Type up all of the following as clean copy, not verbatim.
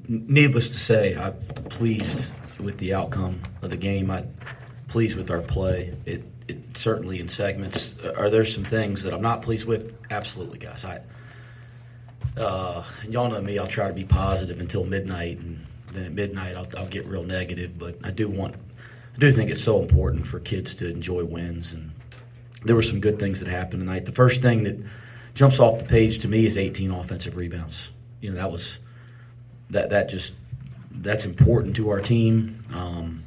needless to say, I'm pleased with the outcome of the game. I'm pleased with our play. It certainly in segments. Are there some things that I'm not pleased with? Absolutely, guys. Y'all know me. I'll try to be positive until midnight, and then at midnight I'll get real negative. But I do think it's so important for kids to enjoy wins, and there were some good things that happened tonight. The first thing that jumps off the page to me is 18 offensive rebounds. That's important to our team.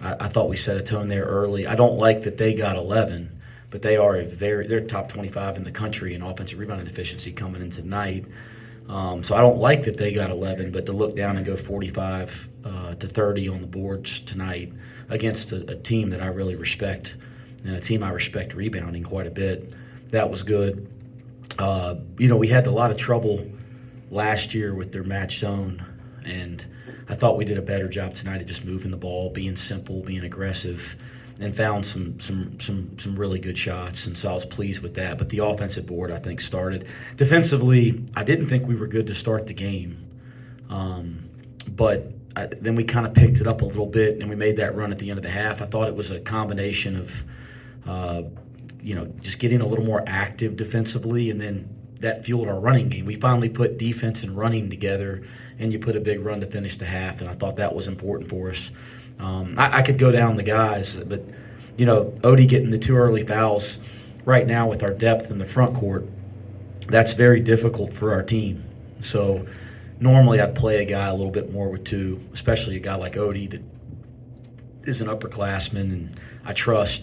I thought we set a tone there early. I don't like that they got 11, but they're top 25 in the country in offensive rebounding efficiency coming into tonight. So I don't like that they got 11, but to look down and go 45 to 30 on the boards tonight against a team that I really respect, and a team I respect rebounding quite a bit, that was good. We had a lot of trouble last year with their match zone, and I thought we did a better job tonight of just moving the ball, being simple, being aggressive, and found some really good shots, and so I was pleased with that. But the offensive board, I think, started. Defensively, I didn't think we were good to start the game, but then we kind of picked it up a little bit, and we made that run at the end of the half. I thought it was a combination of just getting a little more active defensively, and then that fueled our running game. We finally put defense and running together, and you put a big run to finish the half, and I thought that was important for us. I could go down the guys, but, Odie getting the 2 early fouls right now with our depth in the front court, that's very difficult for our team. So normally I'd play a guy a little bit more with 2, especially a guy like Odie that is an upperclassman, and I trust.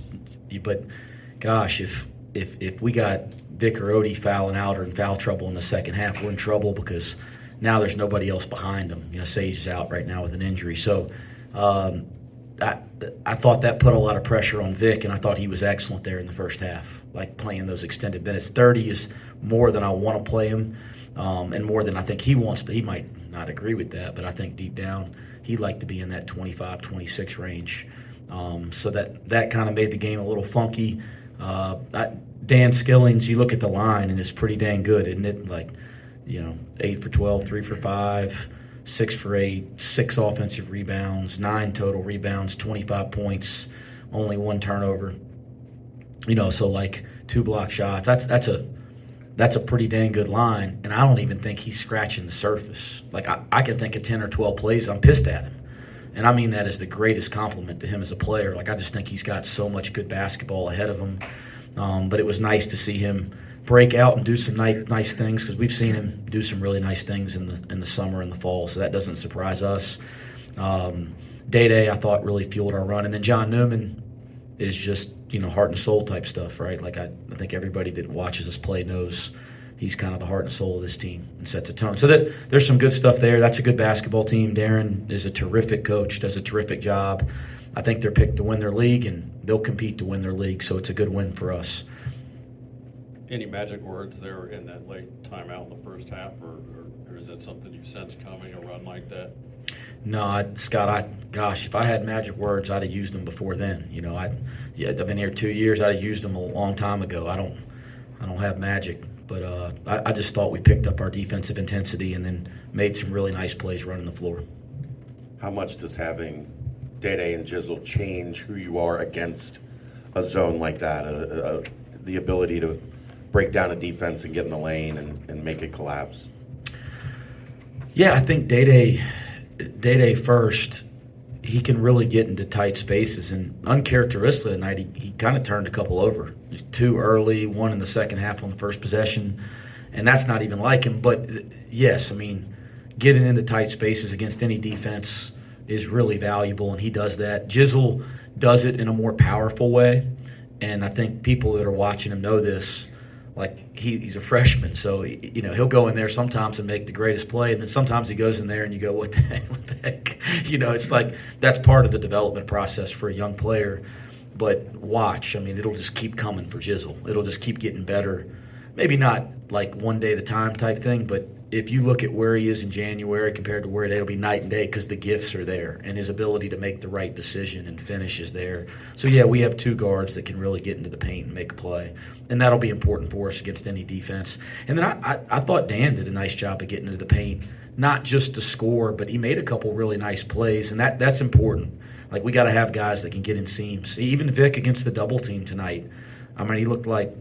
But, gosh, if we got Vic or Odie fouling out or in foul trouble in the second half, we're in trouble because now there's nobody else behind them. Sage is out right now with an injury. So I thought that put a lot of pressure on Vic, and I thought he was excellent there in the first half, like playing those extended minutes. 30 is more than I want to play him, and more than I think he wants to. He might not agree with that, but I think deep down he'd like to be in that 25, 26 range. So that kind of made the game a little funky. Dan Skillings, you look at the line, and it's pretty dang good, isn't it? 8 for 12, 3 for 5, 6 for 8, 6 offensive rebounds, 9 total rebounds, 25 points, only 1 turnover. So 2 block shots. That's a pretty dang good line, and I don't even think he's scratching the surface. I can think of 10 or 12 plays I'm pissed at him. And I mean that as the greatest compliment to him as a player. I just think he's got so much good basketball ahead of him. But it was nice to see him break out and do some nice things, because we've seen him do some really nice things in the summer and the fall, so that doesn't surprise us. Day, I thought, really fueled our run. And then John Newman is just, heart and soul type stuff, right? I think everybody that watches us play knows he's kind of the heart and soul of this team and sets a tone. So there's some good stuff there. That's a good basketball team. Darren is a terrific coach, does a terrific job. I think they're picked to win their league, and they'll compete to win their league, so it's a good win for us. Any magic words there in that late timeout in the first half, or is that something you sense coming, a run like that? No, Scott, if I had magic words, I'd have used them before then. I've been here 2 years. I'd have used them a long time ago. I don't have magic, but I just thought we picked up our defensive intensity and then made some really nice plays running the floor. How much does having Day and Jizzle change who you are against a zone like that? The ability to break down a defense and get in the lane and make it collapse. Yeah, I think Day first, he can really get into tight spaces, and uncharacteristically tonight, he kind of turned a couple over. 2 early, 1 in the second half on the first possession, and that's not even like him. But yes, getting into tight spaces against any defense is really valuable, and he does that. Jizzle does it in a more powerful way, and I think people that are watching him know this. He's a freshman, so he'll go in there sometimes and make the greatest play, and then sometimes he goes in there and you go, what the heck? It's that's part of the development process for a young player. But watch, it'll just keep coming for Jizzle. It'll just keep getting better. Maybe not one day at a time type thing, but if you look at where he is in January compared to where it'll be night and day, because the gifts are there and his ability to make the right decision and finish is there. So yeah, we have 2 guards that can really get into the paint and make a play, and that'll be important for us against any defense. And then I thought Dan did a nice job of getting into the paint not just to score, but he made a couple really nice plays, and that's important. Like, we got to have guys that can get in seams. Even Vic against the double team tonight, I mean, he looked like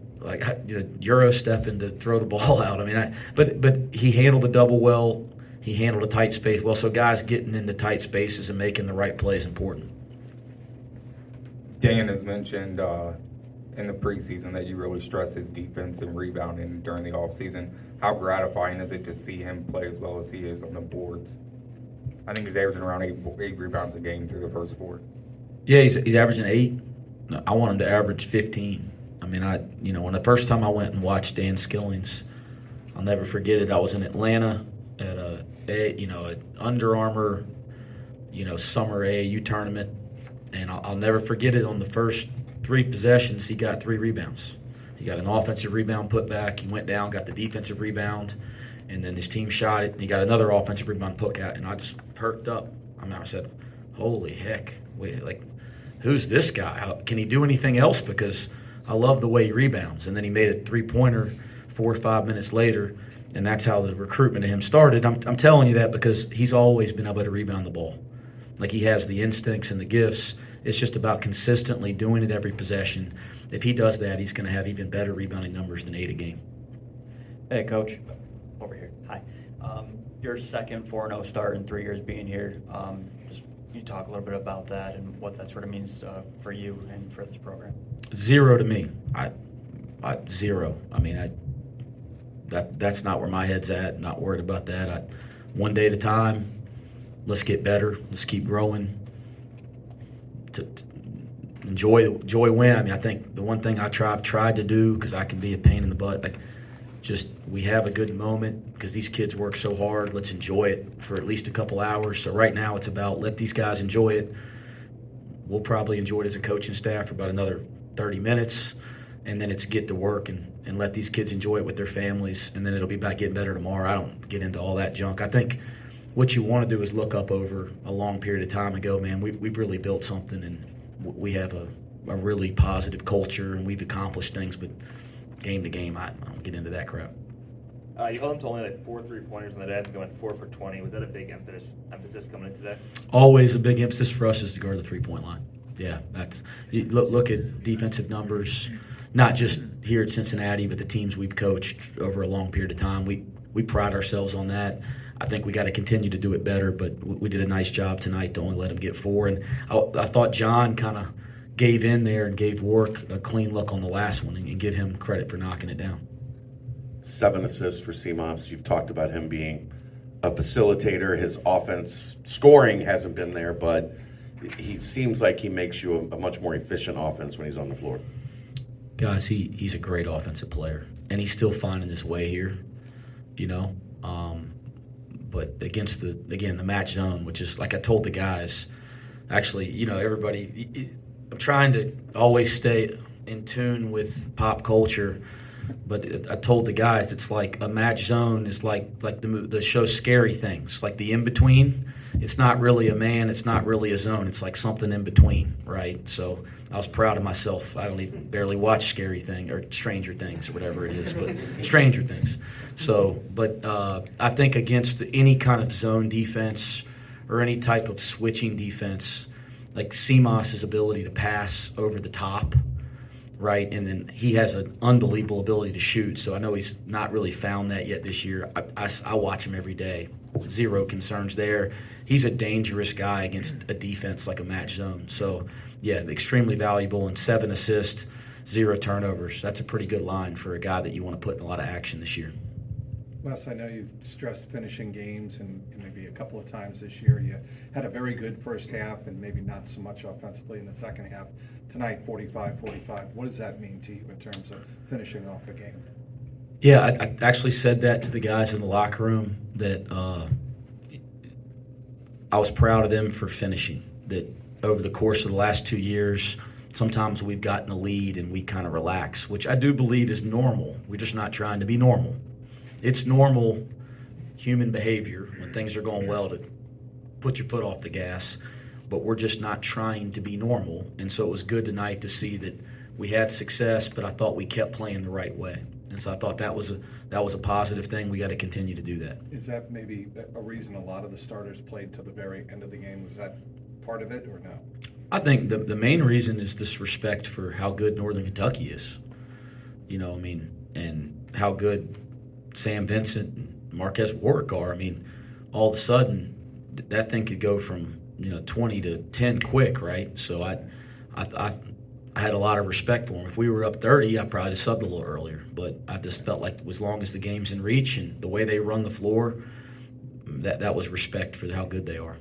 Euro stepping to throw the ball out. I mean, but he handled the double well. He handled a tight space well. So guys getting into tight spaces and making the right play is important. Dan has mentioned in the preseason that you really stress his defense and rebounding during the offseason. How gratifying is it to see him play as well as he is on the boards? I think he's averaging around eight rebounds a game through the first four. Yeah, he's averaging 8. No, I want him to average 15. I mean, when the first time I went and watched Dan Skilling's, I'll never forget it. I was in Atlanta at an Under Armour, summer AAU tournament, and I'll never forget it. On the first 3 possessions, he got 3 rebounds. He got an offensive rebound put back. He went down, got the defensive rebound, and then his team shot it, and he got another offensive rebound put out, and I just perked up. I said, holy heck, who's this guy? Can he do anything else? Because I love the way he rebounds. And then he made a 3-pointer 4 or 5 minutes later, and that's how the recruitment of him started. I'm telling you that because he's always been able to rebound the ball. Like, he has the instincts and the gifts. It's just about consistently doing it every possession. If he does that, he's going to have even better rebounding numbers than 8 a game. Hey, Coach. Over here. Hi. Your second 4-0 start in 3 years being here. Just can you talk a little bit about that and what that sort of means for you and for this program? 0 to me. I 0. I mean, that's not where my head's at. Not worried about that. One day at a time. Let's get better. Let's keep growing. To enjoy win. I mean, I think the one thing I've tried to do, because I can be a pain in the butt, we have a good moment because these kids work so hard. Let's enjoy it for at least a couple hours. So right now it's about let these guys enjoy it. We'll probably enjoy it as a coaching staff for about another 30 minutes, and then it's get to work and let these kids enjoy it with their families, and then it'll be about getting better tomorrow. I don't get into all that junk. I think what you want to do is look up over a long period of time and go, man, we've really built something, and we have a really positive culture, and we've accomplished things, but game to game, I don't get into that crap. You held them to only 4 3-pointers on the day. They went 4 for 20. Was that a big emphasis coming in today? Always a big emphasis for us is to guard the 3-point line. Yeah, look at defensive numbers, not just here at Cincinnati, but the teams we've coached over a long period of time. We pride ourselves on that. I think we got to continue to do it better, but we did a nice job tonight to only let them get 4. And I thought John kind of gave in there and gave Warwick a clean look on the last one, and give him credit for knocking it down. 7 assists for Seamoss. You've talked about him being a facilitator. His offense scoring hasn't been there, but he seems like he makes you a much more efficient offense when he's on the floor. Guys, he's a great offensive player, and he's still finding his way here, But against the match zone, which is, like I told the guys, actually, everybody, I'm trying to always stay in tune with pop culture, but I told the guys it's like a match zone is like the show Scary Things, like the in-between. It's not really a man, it's not really a zone, it's like something in between, right? So I was proud of myself. I don't even barely watch Scary Thing or Stranger Things or whatever it is, but Stranger Things. So, but I think against any kind of zone defense or any type of switching defense, like Seamoss's ability to pass over the top, right? And then he has an unbelievable ability to shoot. So I know he's not really found that yet this year. I watch him every day. 0 concerns there. He's a dangerous guy against a defense like a match zone. So, yeah, extremely valuable, and 7 assists, 0 turnovers. That's a pretty good line for a guy that you want to put in a lot of action this year. Wes, I know you've stressed finishing games, and maybe a couple of times this year you had a very good first half and maybe not so much offensively in the second half. Tonight, 45-45. What does that mean to you in terms of finishing off a game? Yeah, I actually said that to the guys in the locker room, that I was proud of them for finishing. That over the course of the last 2 years, sometimes we've gotten a lead and we kind of relax, which I do believe is normal. We're just not trying to be normal. It's normal human behavior when things are going well to put your foot off the gas, but we're just not trying to be normal. And so it was good tonight to see that we had success, but I thought we kept playing the right way. And so I thought that was a positive thing. We got to continue to do that. Is that maybe a reason a lot of the starters played to the very end of the game? Was that part of it or no? I think the main reason is this respect for how good Northern Kentucky is. You know, I mean, and how good Sam Vincent and Marquez Warwick are. I mean, all of a sudden, that thing could go from 20 to 10 quick, right? So I had a lot of respect for him. If we were up 30, I probably just subbed a little earlier. But I just felt like as long as the game's in reach and the way they run the floor, that was respect for how good they are.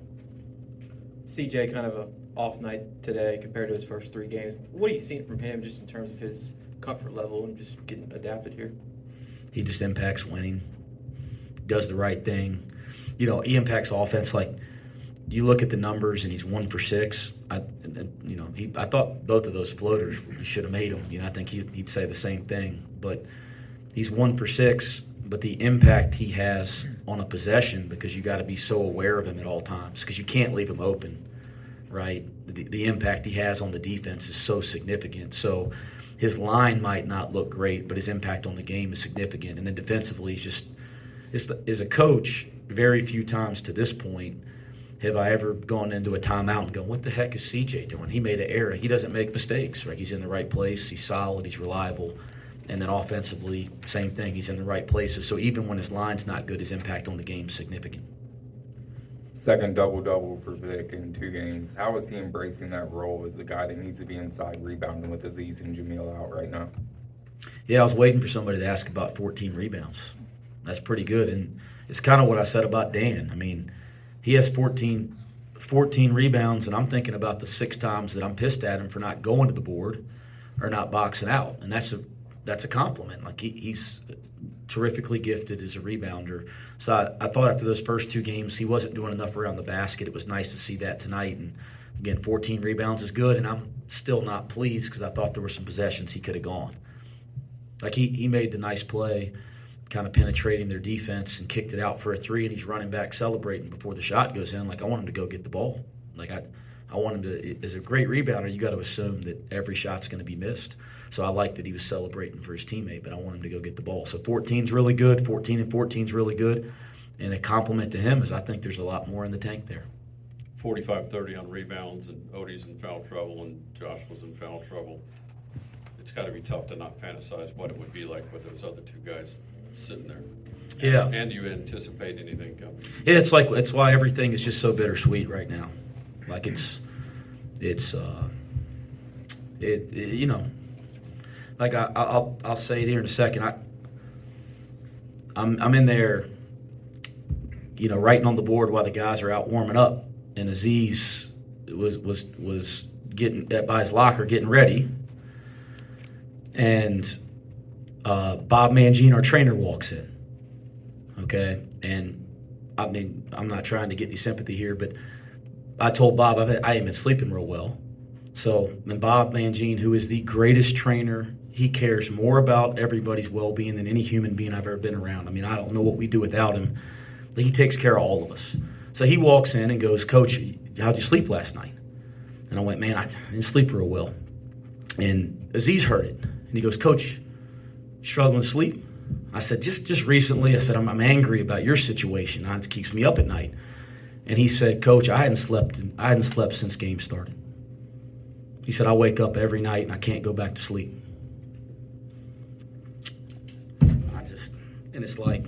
CJ kind of a off night today compared to his first 3 games. What are you seeing from him just in terms of his comfort level and just getting adapted here? He just impacts winning, does the right thing. He impacts offense. Like, you look at the numbers and he's 1 for 6. I thought both of those floaters, he should have made them. I think he'd say the same thing. But he's 1 for 6. But the impact he has on a possession, because you got to be so aware of him at all times, because you can't leave him open, right? The impact he has on the defense is so significant. So his line might not look great, but his impact on the game is significant. And then defensively, as a coach, very few times to this point have I ever gone into a timeout and gone, what the heck is CJ doing? He made an error. He doesn't make mistakes, right? He's in the right place. He's solid. He's reliable. And then offensively, same thing. He's in the right places. So even when his line's not good, his impact on the game is significant. Second double-double for Vic in 2 games. How is he embracing that role as the guy that needs to be inside rebounding with Aziz and Jamil out right now? Yeah, I was waiting for somebody to ask about 14 rebounds. That's pretty good. And it's kind of what I said about Dan. I mean, he has 14 rebounds, and I'm thinking about the 6 times that I'm pissed at him for not going to the board or not boxing out. And that's a compliment. Like, he's terrifically gifted as a rebounder. So I thought after those first 2 games, he wasn't doing enough around the basket. It was nice to see that tonight. And again, 14 rebounds is good, and I'm still not pleased because I thought there were some possessions he could have gone. Like, he made the nice play, kind of penetrating their defense and kicked it out for a 3, and he's running back celebrating before the shot goes in. Like, I want him to go get the ball. Like, I want him to, as a great rebounder, you got to assume that every shot's going to be missed. So I like that he was celebrating for his teammate, but I want him to go get the ball. So 14's really good. 14 and 14's really good. And a compliment to him is I think there's a lot more in the tank there. 45-30 on rebounds, and Odie's in foul trouble, and Josh was in foul trouble. It's got to be tough to not fantasize what it would be like with those other 2 guys sitting there. Yeah. And you anticipate anything coming. Yeah, it's why everything is just so bittersweet right now. Like, like I'll say it here in a second. I'm in there, writing on the board while the guys are out warming up, and Aziz was getting by his locker getting ready, and Bob Mangine, our trainer, walks in. Okay, and I mean, I'm not trying to get any sympathy here, but I told Bob I ain't been sleeping real well. So, and Bob Mangine, who is the greatest trainer, he cares more about everybody's well-being than any human being I've ever been around. I mean, I don't know what we do without him. He takes care of all of us. So he walks in and goes, Coach, how'd you sleep last night? And I went, man, I didn't sleep real well. And Aziz heard it. And he goes, Coach, struggling to sleep? I said, just recently, I said, I'm angry about your situation. It keeps me up at night. And he said, Coach, I hadn't slept since game started. He said, I wake up every night and I can't go back to sleep. And it's like,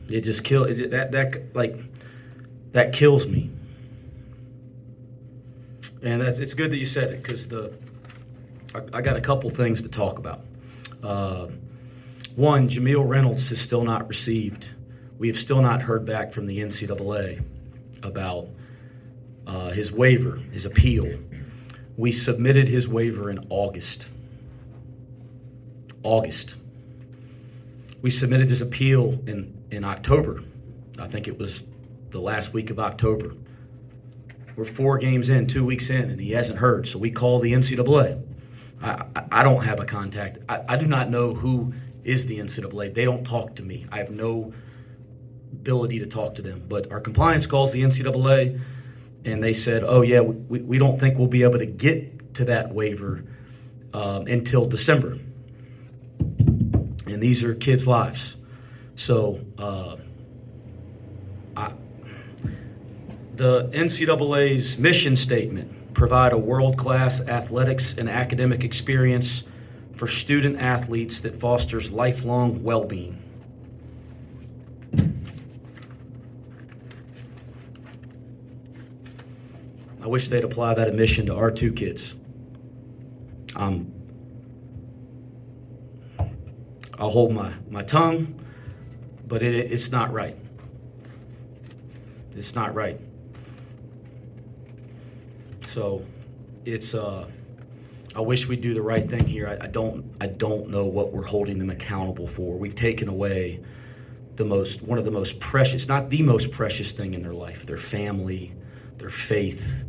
it just that kills me. And it's good that you said it, because I got a couple things to talk about. One, Jamil Reynolds has still not received. We have still not heard back from the NCAA about his waiver, his appeal. We submitted his waiver in August. We submitted his appeal in October. I think it was the last week of October. We're 4 games in, 2 weeks in, and he hasn't heard. So we call the NCAA. I don't have a contact. I do not know who is the NCAA. They don't talk to me. I have no ability to talk to them. But our compliance calls the NCAA, and they said, oh, yeah, we don't think we'll be able to get to that waiver until December. And these are kids' lives. So the NCAA's mission statement: provide a world-class athletics and academic experience for student athletes that fosters lifelong well-being. I wish they'd apply that mission to our two kids. I'll hold my tongue, but it's not right. It's not right. So it's I wish we'd do the right thing here. I don't know what we're holding them accountable for. We've taken away one of the most precious, not the most precious thing in their life, their family, their faith,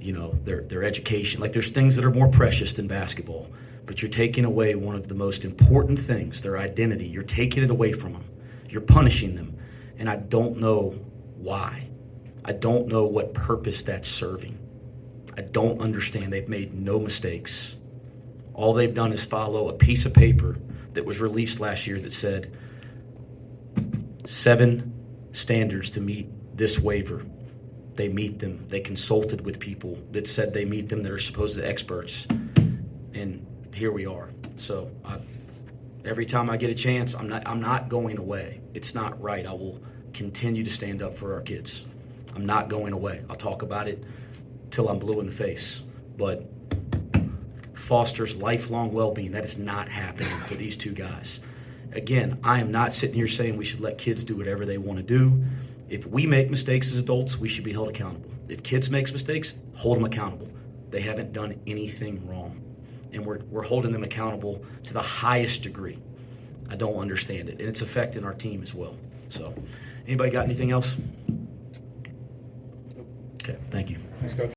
their education. Like, there's things that are more precious than basketball, but you're taking away one of the most important things, their identity. You're taking it away from them. You're punishing them. And I don't know why. I don't know what purpose that's serving. I don't understand. They've made no mistakes. All they've done is follow a piece of paper that was released last year that said 7 standards to meet this waiver. They meet them. They consulted with people that said they meet them that are supposed experts. And here we are. So every time I get a chance, I'm not going away. It's not right. I will continue to stand up for our kids. I'm not going away. I'll talk about it till I'm blue in the face. But fosters lifelong well-being. That is not happening for these two guys. Again, I am not sitting here saying we should let kids do whatever they want to do. If we make mistakes as adults, we should be held accountable. If kids make mistakes, hold them accountable. They haven't done anything wrong. And we're holding them accountable to the highest degree. I don't understand it. And it's affecting our team as well. So, anybody got anything else? Okay, thank you. Thanks, Coach.